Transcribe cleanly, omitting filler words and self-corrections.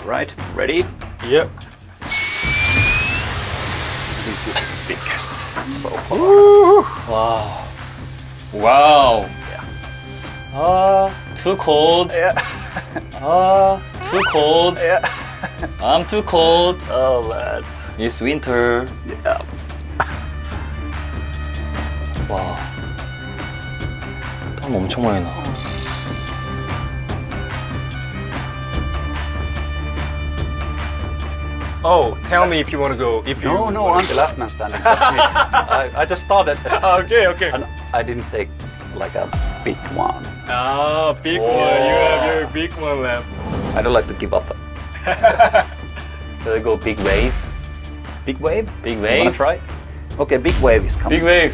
Right, ready? Yep. This is the biggest. So Wow. Wow. Yeah. Too cold. Yeah. Too cold. Yeah. I'm too cold. Oh man. It's winter. Yeah. 와. 땀 엄청 많이 나. Oh, tell me if you want to go. If you No, I'm the last man standing. Just me. I just started. Okay, okay. And I didn't take like a big one. Ah, big one. You have your big one left. I don't like to give up. Let's go big wave. Big wave? Big You wanna wave. try? Okay, big wave is coming. Big wave.